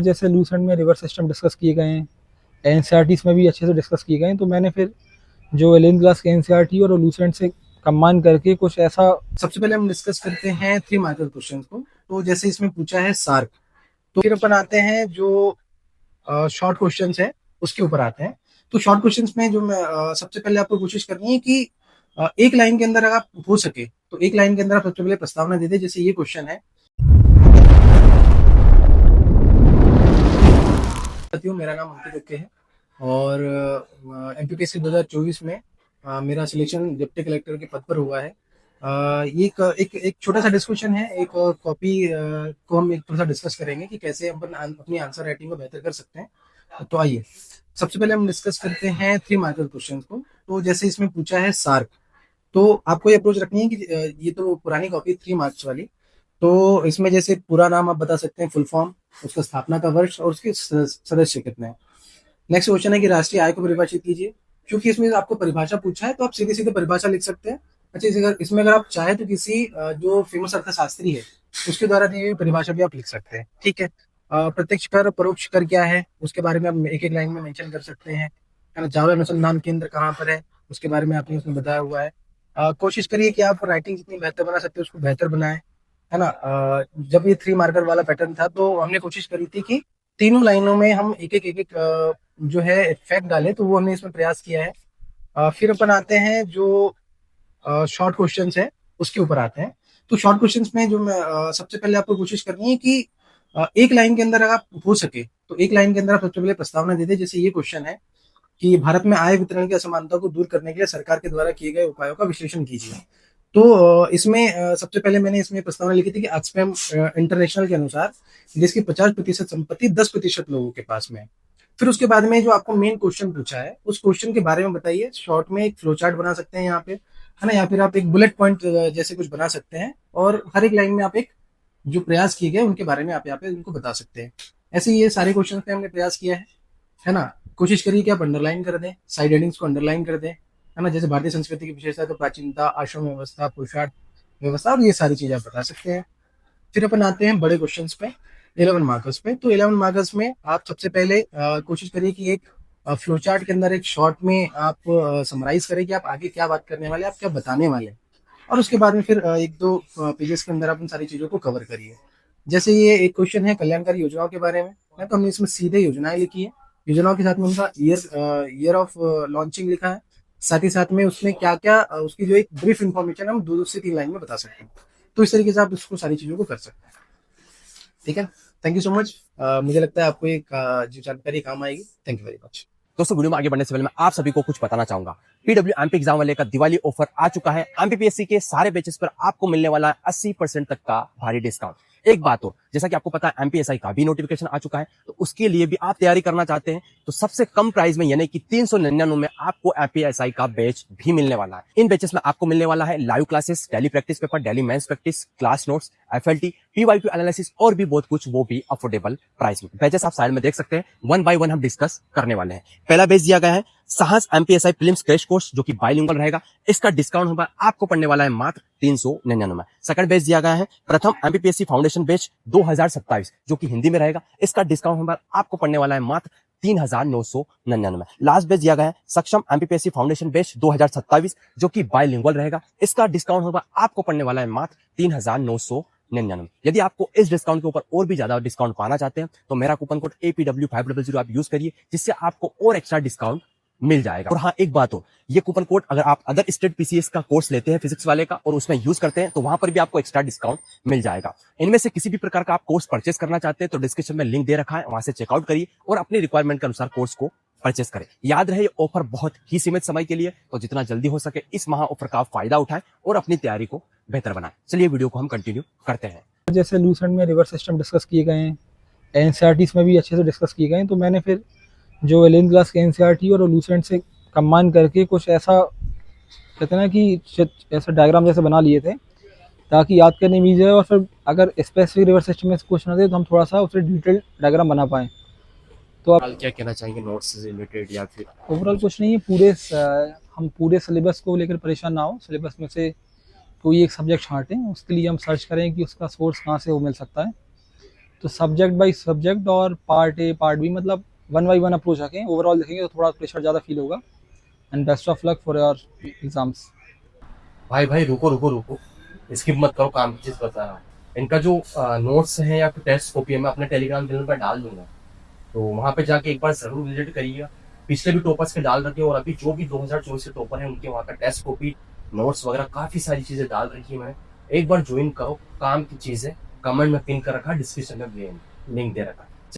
जैसे लूसेंट में reverse system discuss किए गए हैं, एनसीईआरटीज़ में भी अच्छे से डिस्कस किए गए हैं, तो मैंने फिर जो 11th क्लास के एनसीईआरटी और लूसेंट से कंबाइन करके कुछ ऐसा। सबसे पहले हम डिस्कस करते हैं 3 मार्कर क्वेश्चन को। तो जैसे इसमें पूछा है सार्क, तो फिर अपन आते हैं जो शॉर्ट क्वेश्चंस है उसके ऊपर आते हैं। तो शॉर्ट क्वेश्चंस में जो मैं सबसे पहले आपको कोशिश करनी है कि एक लाइन के अंदर अगर आप हो सके तो एक लाइन के अंदर आप सबसे पहले प्रस्तावना दे दे। जैसे ये क्वेश्चन है, मेरा नाम अंकित ओके है और एमपीपीएससी 2024 में मेरा सिलेक्शन डिप्टी कलेक्टर के पद पर हुआ है। ये एक छोटा सा डिस्कशन है, एक कॉपी को हम एक थोड़ा सा डिस्कस करेंगे कि कैसे अपन अपनी आंसर राइटिंग को बेहतर कर सकते हैं। तो आइए सबसे पहले हम डिस्कस करते हैं 3 मार्कर क्वेश्चन को। तो जैसे इसमें पूछा है सार्क, तो आपको ये अप्रोच रखनी है कि ये तो पुरानी कॉपी 3 मार्क्स वाली, तो इसमें जैसे पूरा नाम आप बता सकते हैं, फुल फॉर्म, उसका स्थापना का वर्ष और उसके सदस्य कितने हैं। नेक्स्ट क्वेश्चन है कि राष्ट्रीय आय को परिभाषित कीजिए। क्योंकि इसमें आपको परिभाषा पूछा है तो आप सीधे सीधे परिभाषा लिख सकते हैं। अच्छा, इसमें अगर आप चाहे तो किसी जो फेमस अर्थशास्त्री है उसके द्वारा दी हुई परिभाषा भी आप लिख सकते हैं। ठीक है। प्रत्यक्ष कर परोक्ष कर क्या है उसके बारे में आप एक एक लाइन में मेंशन कर सकते हैं, है ना। जावा अनुसंधान केंद्र कहाँ पर है उसके बारे में आपने उसमें बताया हुआ है। कोशिश करिए कि आप राइटिंग जितनी बेहतर बना सकते हो उसको बेहतर बनाएं, है ना। जब ये 3 मार्कर वाला पैटर्न था तो हमने कोशिश करी थी कि तीनों लाइनों में हम एक एक जो है फैक्ट डालें, तो वो हमने इसमें प्रयास किया है। फिर अपन आते हैं जो शॉर्ट क्वेश्चंस है उसके ऊपर आते हैं। तो शॉर्ट क्वेश्चंस में जो मैं सबसे पहले आपको कोशिश करनी है कि एक लाइन के अंदर अगर आप हो सके तो एक लाइन के अंदर आप सबसे पहले प्रस्तावना दे दे। जैसे ये क्वेश्चन है कि भारत में आय वितरण की असमानता को दूर करने के लिए सरकार के द्वारा किए गए उपायों का विश्लेषण कीजिए। तो इसमें सबसे पहले मैंने इसमें प्रस्तावना लिखी थी कि ऑक्सफैम इंटरनेशनल के अनुसार देश की 50% संपत्ति 10% लोगों के पास में है। फिर उसके बाद में जो आपको मेन क्वेश्चन पूछा है उस क्वेश्चन के बारे में बताइए। शॉर्ट में एक फ्लो चार्ट बना सकते हैं यहाँ पे, है ना, या फिर आप एक बुलेट पॉइंट जैसे कुछ बना सकते हैं और हर एक लाइन में आप एक जो प्रयास किए गए उनके बारे में आप यहाँ पे उनको बता सकते हैं। ऐसे ये सारे क्वेश्चन पे हमने प्रयास किया है ना। कोशिश करिए कि आप अंडरलाइन कर दें, साइड हेडिंग्स को अंडरलाइन कर दें, है ना। जैसे भारतीय संस्कृति की विशेषता तो प्राचीनता, आश्रम व्यवस्था, पुरुषार्थ व्यवस्था और ये सारी चीजें आप बता सकते हैं। फिर अपन आते हैं बड़े क्वेश्चंस पे, 11 मार्कर्स पे। तो 11 मार्कर्स में आप सबसे पहले कोशिश करिए कि एक फ्लो चार्ट के अंदर एक शॉर्ट में आप समराइज करें कि आप आगे क्या बात करने वाले, आप क्या बताने वाले, और उसके बाद में फिर एक दो पेजेस के अंदर आप उन सारी चीजों को कवर करिए। जैसे ये एक क्वेश्चन है कल्याणकारी योजनाओं के बारे में, है, तो हमने इसमें सीधे योजनाएं लिखी है। योजनाओं के साथ में उनका ईयर ऑफ लॉन्चिंग लिखा है। साथ ही साथ में उसमें क्या क्या उसकी जो एक ब्रीफ इंफॉर्मेशन हम 2 से 3 लाइन में बता सकते हैं। तो इस तरीके से आप उसको सारी चीजों को कर सकते हैं। ठीक है। Thank you so much. मुझे लगता है आपको एक जो जानकारी काम आएगी। Thank you very much. दोस्तों, वीडियो में आगे बढ़ने से पहले मैं आप सभी को कुछ बताना चाहूंगा। पीडब्ल्यूएमपी एग्जाम वाले का दिवाली ऑफर आ चुका है। एमपीपीएससी के सारे बैचेस पर आपको मिलने वाला है 80% तक का भारी डिस्काउंट। एक बात और, जैसा कि आपको पता है एमपीएसआई का भी नोटिफिकेशन आ चुका है, तो उसके लिए भी आप तैयारी करना चाहते हैं तो सबसे कम प्राइस में यानी कि 399 में आपको एमपीएसआई का बैच भी मिलने वाला है। इन बैचेस में आपको मिलने वाला है live classes, daily practice paper, daily mains practice, class notes, FLT, PYQ analysis और भी बहुत कुछ, वो भी अफोर्डेबल प्राइस में। बैचेस आप साइड में देख सकते हैं, 1 बाय 1 हम डिस्कस करने वाले हैं। पहला बैच दिया गया है साहस एमपीएसआई प्रीलिम्स क्रैश कोर्स, जो कि बाइलिंगुअल रहेगा। इसका डिस्काउंट होगा आपको पड़ने वाला है मात्र 399 में। सेकंड बैच दिया गया है प्रथम एमपीपीएससी फाउंडेशन बैच 2027, जो कि हिंदी में रहेगा। इसका डिस्काउंट होगा आपको पड़ने वाला है मात्र 3999 में। लास्ट बैच दिया गया है सक्षम एमपीपीएससी फाउंडेशन बैच 2027, जो कि बाइलिंगुअल रहेगा। इसका डिस्काउंट होगा आपको पड़ने वाला है मात्र 3999। यदि आपको इस डिस्काउंट के ऊपर और भी ज्यादा डिस्काउंट पाना चाहते हैं तो मेरा कूपन कोड APW500 आप यूज करिए, जिससे आपको और एक्स्ट्रा डिस्काउंट मिल जाएगा। और हाँ, एक बात हो, ये कूपन कोड अगर आप अदर स्टेट पीसीएस का कोर्स लेते हैं फिजिक्स वाले का और उसमें यूज करते हैं तो वहां पर भी आपको एक्स्ट्रा डिस्काउंट मिल जाएगा। इनमें से किसी भी प्रकार का आप कोर्स परचेस करना चाहते हैं तो डिस्क्रिप्शन में लिंक दे रखा है, वहां से चेकआउट करिए और अपनी रिक्वायरमेंट के अनुसार कोर्स को परचेस करें। याद रहे, ये ऑफर बहुत ही सीमित समय के लिए, तो जितना जल्दी हो सके इस महा ऑफर का फायदा उठाएं और अपनी तैयारी को बेहतर बनाएं। चलिए वीडियो को हम कंटिन्यू करते हैं। जैसे लूसेंट में रिवर्स सिस्टम डिस्कस किए गए हैं, एनसीईआरटीज़ में भी अच्छे से डिस्कस किए गए हैं, तो मैंने फिर जो 11th क्लास के एनसीईआरटी और लूसेंट से कंबाइन करके कुछ ऐसा, कहते हैं ना कि ऐसा डायग्राम जैसे बना लिए थे ताकि याद करने में ईजी है, और फिर अगर स्पेसिफिक रिवर्स सिस्टम में क्वेश्चन आते तो हम थोड़ा सा उससे डिटेल डायग्राम बना पाएँ। तो आप क्या कहना चाहेंगे नोट्स से रिलेटेड या फिर ओवरऑल कुछ नहीं है, हम पूरे सिलेबस को लेकर परेशान ना हो। सिलेबस में से कोई एक सब्जेक्ट छांटें, उसके लिए हम सर्च करें कि उसका सोर्स कहाँ से वो मिल सकता है। तो सब्जेक्ट बाई सब्जेक्ट और पार्ट ए पार्ट बी, मतलब वन बाई वन अप्रोच रखें, ओवरऑल देखेंगे तो थोड़ा प्रेशर ज़्यादा फील होगा। And best of luck for your exams. भाई भाई रुको रुको रुको, स्किप मत करो, काम की चीज बता रहा हूँ। इनका जो नोट्स है या फिर टेस्ट कॉपी है मैं अपने टेलीग्राम चैनल पर डाल दूंगा, तो वहां पे जाके एक बार जरूर विजिट करिएगा। पिछले भी टॉपर्स के डाल रखे हैं और अभी जो भी 2024 के टॉपर हैं उनके वहाँ का टेस्ट कॉपी, नोट्स वगैरह काफी सारी चीजें डाल रखी है मैंने। एक बार ज्वाइन करो, काम की चीज है। कमेंट में पिन कर रखा, डिस्क्रिप्शन में लिंक दे रखा।